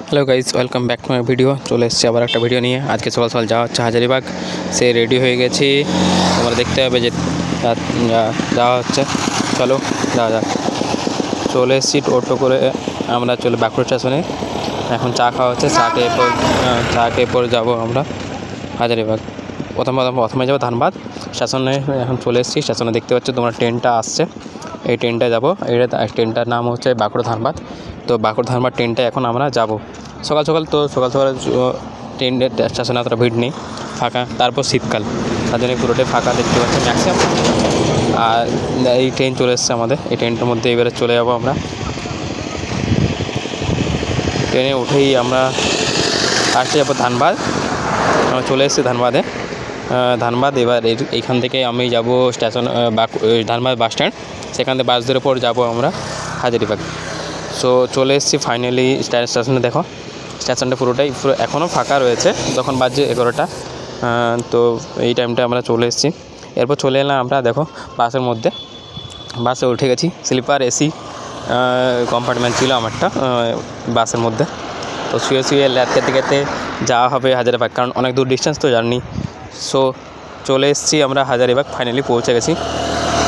Hello guys, welcome back to my video. চলে এসেছি আবার একটা ভিডিও নিয়ে। আজকে সকাল সকাল যাওয়া হচ্ছে হাজারিবাগ। সে রেডি হয়ে গেছি, তোমরা দেখতে হবে যে যাওয়া হচ্ছে। চলো যাওয়া যাক। চলে এসেছি টোটো করে, আমরা চলে বাঁকুড়া স্টেশনে। এখন চা খাওয়া হচ্ছে, চা খেয়ে পরে যাবো আমরা হাজারিবাগ। প্রথমে যাবো ধানবাদ স্টেশনে। এখন চলে এসেছি স্টেশনে, দেখতে পাচ্ছ তোমরা ট্রেনটা আসছে, এই ট্রেনটায় যাবো। ট্রেনটার নাম হচ্ছে বাঁকুড়া ধানবাদ। তো বাঁকুড়া ধানবাদ ট্রেনটায় এখন আমরা যাব। সকাল সকাল ট্রেনের স্টেশনে অতটা ভিড় নেই, ফাঁকা। তারপর শীতকাল, তার জন্য পুরোটাই ফাঁকা দেখতে পাচ্ছি ম্যাক্সিমাম। আর এই ট্রেন চলে এসছে আমাদের, এই ট্রেনটার মধ্যে এবারে চলে যাবো আমরা। ট্রেনে উঠেই আমরা আসতে যাবো ধানবাদ। আমরা চলে এসেছি ধানবাদ। এবার এইখান থেকে আমি যাব স্টেশন ধানবাদ বাস স্ট্যান্ড, সেখান থেকে বাস ধরে পরে যাবো আমরা হাজারিবাগ। সো চলে এসেছি ফাইনালি স্টেশনে। দেখো স্টেশনটা পুরো এখনও ফাঁকা রয়েছে, তখন বাজে 11টা। তো এই টাইমটা আমরা চলে এসেছি। এরপর চলে এলাম আমরা, দেখো বাসে উঠে গেছি। স্লিপার এসি কম্পার্টমেন্ট ছিল আমারটা বাসের মধ্যে। তো শুয়ে ল্যাদ খেতে যাওয়া হবে হাজারিবাগ, কারণ অনেক দূর ডিস্টেন্স তো জার্নি। সো চলে এসেছি আমরা হাজারিবাগ, ফাইনালি পৌঁছে গেছি।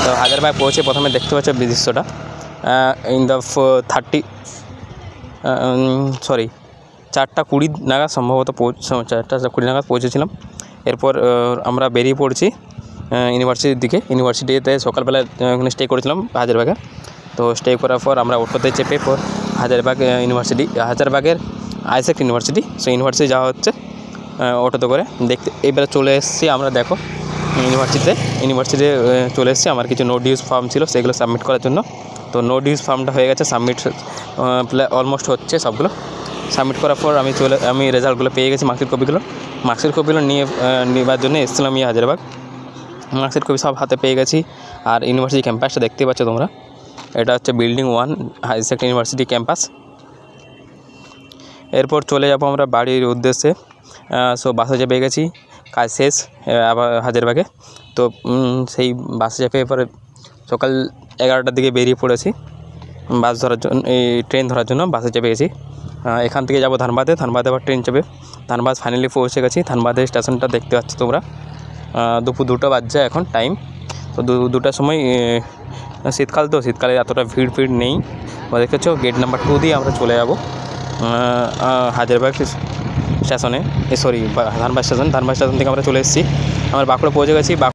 তো হাজারিবাগ পৌঁছে প্রথমে দেখতে পাচ্ছ দৃশ্যটা, ইন দ্য 4:20 নাগাদ সম্ভবত 4:20 নাগাদ পৌঁছেছিলাম। এরপর আমরা বেরিয়ে পড়ছি ইউনিভার্সিটির দিকে। ইউনিভার্সিটিতে সকালবেলা ওখানে স্টে করেছিলাম হাজারিবাগে। তো স্টে করার পর আমরা অটোতে চেপে হাজারবাগের আইসেক ইউনিভার্সিটি, সেই ইউনিভার্সিটি যাওয়া হচ্ছে অটোতে করে। এবারে চলে এসেছি আমরা, দেখো ইউনিভার্সিটিতে চলে এসেছি। আমার কিছু নোট ইউজ ফর্ম ছিল, সেগুলো সাবমিট করার জন্য। তো নোট ইউজ ফর্মটা হয়ে গেছে সাবমিট, অলমোস্ট হচ্ছে সবগুলো। সাবমিট করার পর আমি রেজাল্টগুলো পেয়ে গেছি, মার্কশিট কপিগুলো নেওয়ার জন্য এসেছিলাম হাজারিবাগ। মার্কশিট কপি সব হাতে পেয়ে গেছি। আর ইউনিভার্সিটি ক্যাম্পাসটা দেখতে পাচ্ছ তোমরা, এটা হচ্ছে বিল্ডিং 1 হাইসেক ইউনিভার্সিটি ক্যাম্পাস। এরপর চলে যাব আমরা বাড়ির উদ্দেশ্যে। সো বাসে চেপে গেছি, কাজ শেষ আবার হাজারিবাগে। তো সেই বাসে চেপে এরপরে সকাল 11টার দিকে বেরিয়ে পড়েছি ট্রেন ধরার জন্য। বাসে চেপে গেছি, এখান থেকে যাব ধানবাদে আবার ট্রেন চেপে ধানবাদ ফাইনালি পৌঁছে গেছি। ধানবাদের স্টেশনটা দেখতে পাচ্ছ তোমরা। দুপুর 2টা বাজছে এখন টাইম। তো 2টার সময়, শীতকালে এতটা ভিড় নেই। দেখেছো গেট নাম্বার 2 দিয়ে আমরা চলে যাব হাজারিবাগ স্টেশনে। ধানবাদ স্টেশন থেকে আমরা চলে এসেছি, আমরা বাঁকুড়া পৌঁছে গেছি।